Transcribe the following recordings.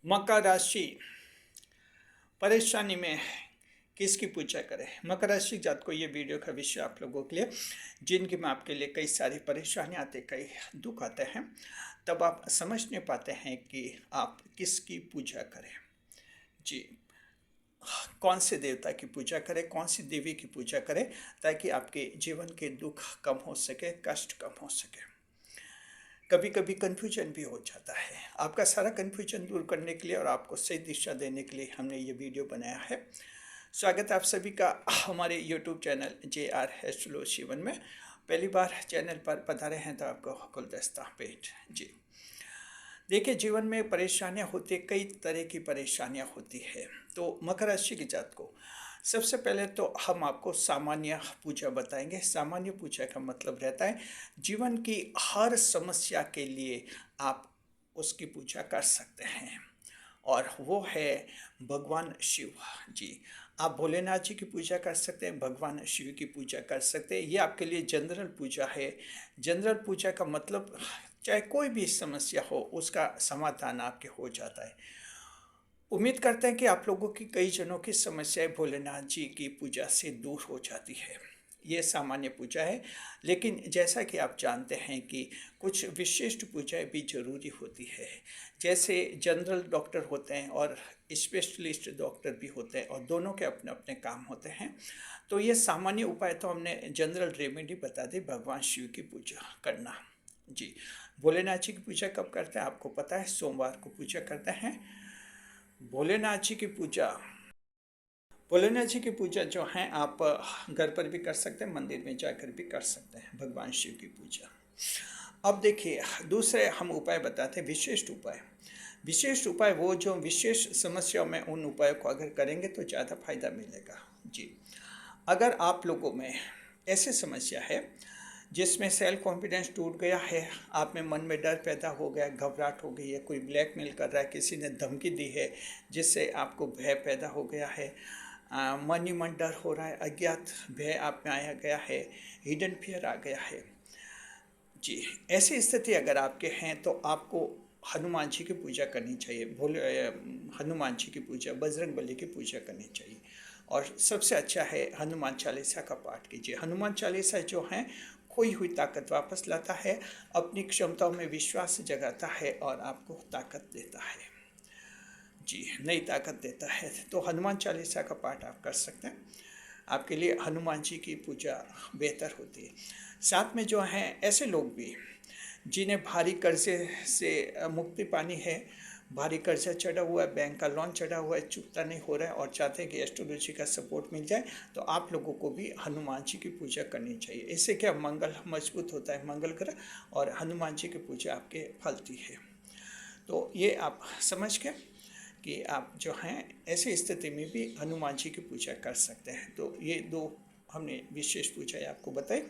मकर राशि परेशानी में किसकी पूजा करें। मकर राशि जात को ये वीडियो का विषय आप लोगों के लिए, जिनकी में आपके लिए कई सारी परेशानियाँ आते, कई दुख आते हैं, तब आप समझ नहीं पाते हैं कि आप किसकी पूजा करें। जी, कौन से देवता की पूजा करें, कौन सी देवी की पूजा करें, ताकि आपके जीवन के दुख कम हो सके, कष्ट कम हो सके। कभी कभी कन्फ्यूजन भी हो जाता है। आपका सारा कन्फ्यूजन दूर करने के लिए और आपको सही दिशा देने के लिए हमने ये वीडियो बनाया है। स्वागत है आप सभी का हमारे YouTube channel JR astrology Shivan में। पहली बार चैनल पर पधारे हैं तो आपको गुलदस्ता पेट। जी देखिए, जीवन में परेशानियां होती है, कई तरह की परेशानियां होती है। तो मकर राशि की जात को सबसे पहले तो हम आपको सामान्य पूजा बताएंगे। सामान्य पूजा का मतलब रहता है जीवन की हर समस्या के लिए आप उसकी पूजा कर सकते हैं, और वो है भगवान शिव। जी, आप भोलेनाथ जी की पूजा कर सकते हैं, भगवान शिव की पूजा कर सकते हैं। ये आपके लिए जनरल पूजा है। जनरल पूजा का मतलब चाहे कोई भी समस्या हो, उसका समाधान आपके हो जाता है। उम्मीद करते हैं कि आप लोगों की कई जनों की समस्याएं भोलेनाथ जी की पूजा से दूर हो जाती है। ये सामान्य पूजा है, लेकिन जैसा कि आप जानते हैं कि कुछ विशिष्ट पूजाएं भी जरूरी होती है। जैसे जनरल डॉक्टर होते हैं और स्पेशलिस्ट डॉक्टर भी होते हैं, और दोनों के अपने अपने काम होते हैं। तो ये सामान्य उपाय तो हमने जनरल रेमेडी बता दी, भगवान शिव की पूजा करना। जी, भोलेनाथ जी की पूजा कब करते हैं आपको पता है? सोमवार को पूजा करते हैं भोलेनाथ जी की पूजा। भोलेनाथ जी की पूजा जो है आप घर पर भी कर सकते हैं, मंदिर में जाकर भी कर सकते हैं भगवान शिव की पूजा। अब देखिए, दूसरे हम उपाय बताते हैं, विशिष्ट उपाय। विशेष उपाय वो जो विशेष समस्याओं में, उन उपायों को अगर करेंगे तो ज़्यादा फायदा मिलेगा। जी, अगर आप लोगों में ऐसी समस्या है जिसमें सेल्फ कॉन्फिडेंस टूट गया है, आप में मन में डर पैदा हो गया, घबराहट हो गई है, कोई ब्लैकमेल कर रहा है, किसी ने धमकी दी है जिससे आपको भय पैदा हो गया है, मन ही मन डर हो रहा है, अज्ञात भय आप में आया गया है, हिडन फियर आ गया है। जी, ऐसी स्थिति अगर आपके हैं तो आपको हनुमान जी की पूजा करनी चाहिए। हनुमान जी की पूजा, बजरंग बली की पूजा करनी चाहिए। और सबसे अच्छा है हनुमान चालीसा का पाठ कीजिए। हनुमान चालीसा जो है खोई हुई ताकत वापस लाता है, अपनी क्षमताओं में विश्वास जगाता है और आपको ताकत देता है। जी, नई ताकत देता है। तो हनुमान चालीसा का पाठ आप कर सकते हैं, आपके लिए हनुमान जी की पूजा बेहतर होती है। साथ में जो हैं ऐसे लोग भी जिन्हें भारी कर्जे से मुक्ति पानी है, भारी कर्जा चढ़ा हुआ है, बैंक का लोन चढ़ा हुआ है, चुकता नहीं हो रहा है और चाहते हैं कि एस्ट्रोलॉजी का सपोर्ट मिल जाए, तो आप लोगों को भी हनुमान जी की पूजा करनी चाहिए। इससे क्या मंगल मजबूत होता है, मंगल ग्रह, और हनुमान जी की पूजा आपके फलती है। तो ये आप समझ के कि आप जो हैं ऐसी स्थिति में भी हनुमान जी की पूजा कर सकते हैं। तो ये दो हमने विशेष पूजाएं आपको बताई।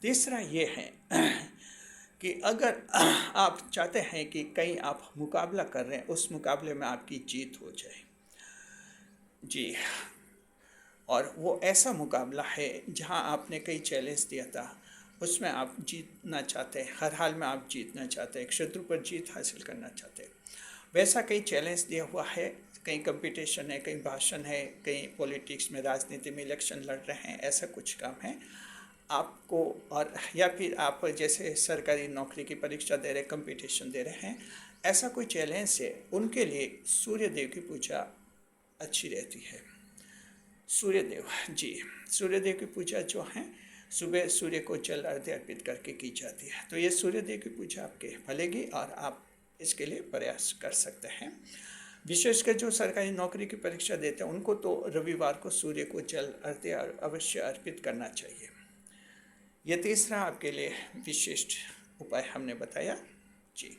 तीसरा ये है कि अगर आप चाहते हैं कि कहीं आप मुकाबला कर रहे हैं, उस मुकाबले में आपकी जीत हो जाए। जी, और वो ऐसा मुकाबला है जहां आपने कई चैलेंज दिया था, उसमें आप जीतना चाहते हैं, हर हाल में आप जीतना चाहते हैं, एक शत्रु पर जीत हासिल करना चाहते हैं। वैसा कई चैलेंज दिया हुआ है, कहीं कंपटीशन है, कहीं भाषण है, कहीं पॉलिटिक्स में, राजनीति में इलेक्शन लड़ रहे हैं, ऐसा कुछ काम है आपको। और या फिर आप जैसे सरकारी नौकरी की परीक्षा दे रहे, कंपटीशन दे रहे हैं, ऐसा कोई चैलेंज है, उनके लिए सूर्य देव की पूजा अच्छी रहती है। सूर्य देव, जी, सूर्य देव की पूजा जो है सुबह सूर्य को जल अर्घ्य अर्पित करके की जाती है। तो ये सूर्य देव की पूजा आपके फलेगी और आप इसके लिए प्रयास कर सकते हैं। विशेषकर जो सरकारी नौकरी की परीक्षा देते हैं उनको तो रविवार को सूर्य को जल अर्घ्य अवश्य अर्पित करना चाहिए। ये तीसरा आपके लिए विशिष्ट उपाय हमने बताया। जी,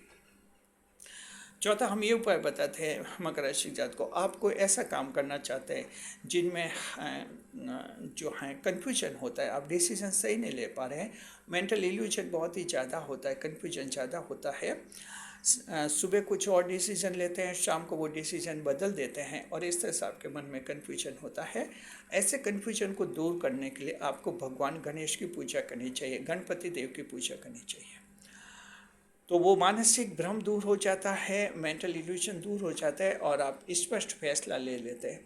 चौथा हम ये उपाय बताते हैं मकर राशि जात को, आप कोई ऐसा काम करना चाहते हैं जिनमें जो है कन्फ्यूजन होता है, आप डिसीजन सही नहीं ले पा रहे हैं, मेंटल इल्यूजन बहुत ही ज़्यादा होता है, कन्फ्यूजन ज़्यादा होता है। सुबह कुछ और डिसीजन लेते हैं, शाम को वो डिसीजन बदल देते हैं, और इस तरह से आपके मन में कन्फ्यूजन होता है। ऐसे कन्फ्यूजन को दूर करने के लिए आपको भगवान गणेश की पूजा करनी चाहिए, गणपति देव की पूजा करनी चाहिए। तो वो मानसिक भ्रम दूर हो जाता है, मेंटल इल्यूजन दूर हो जाता है और आप स्पष्ट फैसला ले लेते हैं।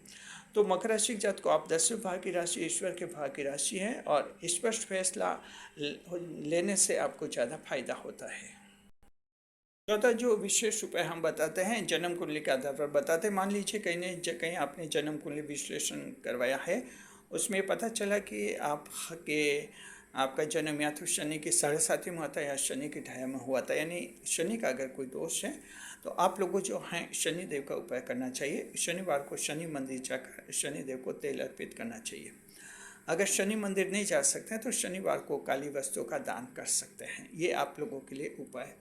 तो मकर राशि के जातकों, आप 10वें भाव की राशि ईश्वर के भाव की राशि है और स्पष्ट फैसला लेने से आपको ज़्यादा फायदा होता है। चौथा जो विशेष उपाय हम बताते हैं, जन्म कुंडली के आधार पर बताते हैं। मान लीजिए कहीं आपने जन्म कुंडली विश्लेषण करवाया है, उसमें पता चला कि आपका जन्म या तो शनि की 7.5 में हुआ था या शनि की 2.5 में हुआ था, यानी शनि का अगर कोई दोष है तो आप लोगों जो हैं शनि देव का उपाय करना चाहिए। शनिवार को शनि मंदिर जाकर शनि देव को तेल अर्पित करना चाहिए। अगर शनि मंदिर नहीं जा सकते हैं तो शनिवार को काली वस्तु का दान कर सकते हैं। ये आप लोगों के लिए उपाय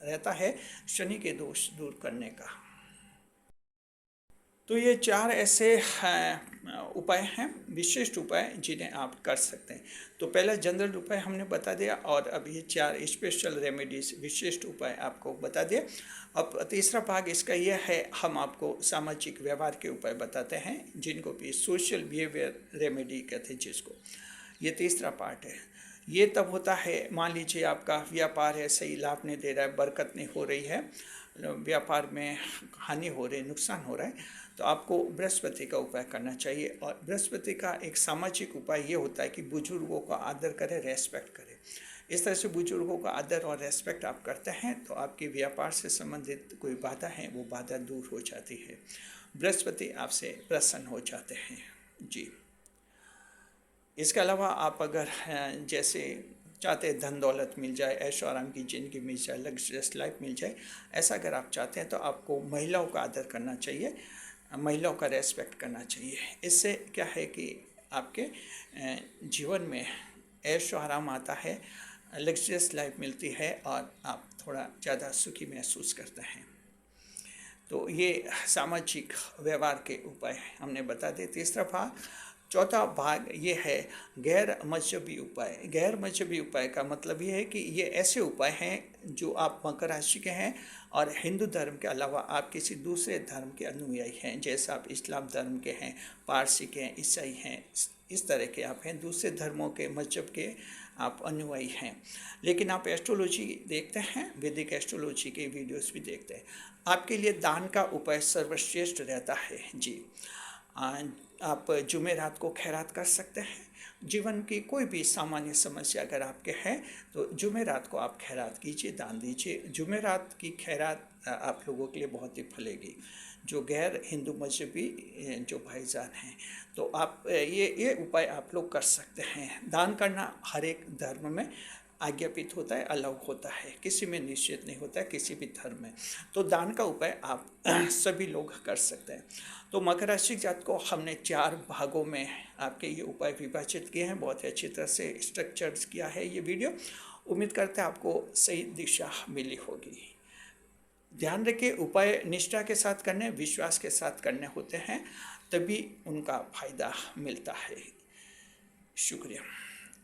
रहता है शनि के दोष दूर करने का। तो ये 4 ऐसे उपाय हैं, विशिष्ट उपाय जिन्हें आप कर सकते हैं। तो पहला जनरल उपाय हमने बता दिया और अब ये 4 स्पेशल रेमेडीज विशिष्ट उपाय आपको बता दिए। अब तीसरा भाग इसका यह है, हम आपको सामाजिक व्यवहार के उपाय बताते हैं, जिनको भी सोशल बिहेवियर रेमेडी कहते हैं जिसको। ये तीसरा पार्ट है। ये तब होता है, मान लीजिए आपका व्यापार है, सही लाभ नहीं दे रहा है, बरकत नहीं हो रही है, व्यापार में हानि हो रही है, नुकसान हो रहा है, तो आपको बृहस्पति का उपाय करना चाहिए। और बृहस्पति का एक सामाजिक उपाय ये होता है कि बुजुर्गों का आदर करें, रेस्पेक्ट करें। इस तरह से बुजुर्गों का आदर और रेस्पेक्ट आप करते हैं तो आपके व्यापार से संबंधित कोई बाधा है वो बाधा दूर हो जाती है, बृहस्पति आपसे प्रसन्न हो जाते हैं जी। इसके अलावा आप अगर जैसे चाहते हैं धन दौलत मिल जाए, ऐशो आराम की ज़िंदगी मिल जाए, लग्जरियस लाइफ मिल जाए, ऐसा अगर आप चाहते हैं तो आपको महिलाओं का आदर करना चाहिए, महिलाओं का रेस्पेक्ट करना चाहिए। इससे क्या है कि आपके जीवन में ऐशो आराम आता है, लग्जरियस लाइफ मिलती है और आप थोड़ा ज़्यादा सुखी महसूस करते हैं। तो ये सामाजिक व्यवहार के उपाय हमने बता दिए। तीसरा भाग, चौथा भाग ये है गैर मजहबी उपाय। गैर मजहबी उपाय का मतलब ये है कि ये ऐसे उपाय हैं जो आप मकर राशि के हैं और हिंदू धर्म के अलावा आप किसी दूसरे धर्म के अनुयायी हैं, जैसे आप इस्लाम धर्म के हैं, पारसी के हैं, ईसाई हैं, इस तरह के आप हैं, दूसरे धर्मों के मजहब के आप अनुयायी हैं। लेकिन आप एस्ट्रोलॉजी देखते हैं, वैदिक एस्ट्रोलॉजी के वीडियोस भी देखते हैं। आपके लिए दान का उपाय सर्वश्रेष्ठ रहता है जी। आप जुमेरात को खैरात कर सकते हैं। जीवन की कोई भी सामान्य समस्या अगर आपके हैं तो जुमेरात को आप खैरात कीजिए, दान दीजिए। जुमेरात की खैरात आप लोगों के लिए बहुत ही फलेगी। जो गैर हिंदू मजहबी जो भाईजान हैं, तो आप ये उपाय आप लोग कर सकते हैं। दान करना हर एक धर्म में आज्ञापित होता है, अलाउ होता है, किसी में निश्चित नहीं होता है, किसी भी धर्म में। तो दान का उपाय आप सभी लोग कर सकते हैं। तो मकर राशि जात को हमने 4 भागों में आपके ये उपाय विभाजित किए हैं, बहुत ही अच्छी तरह से स्ट्रक्चर्स किया है ये वीडियो। उम्मीद करते हैं आपको सही दिशा मिली होगी। ध्यान रखिए, उपाय निष्ठा के साथ करने, विश्वास के साथ करने होते हैं, तभी उनका फायदा मिलता है। शुक्रिया।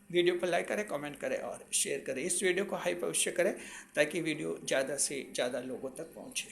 वीडियो पर लाइक करें, कमेंट करें और शेयर करें। इस वीडियो को हाइप अवश्य करें ताकि वीडियो ज़्यादा से ज़्यादा लोगों तक पहुँचे।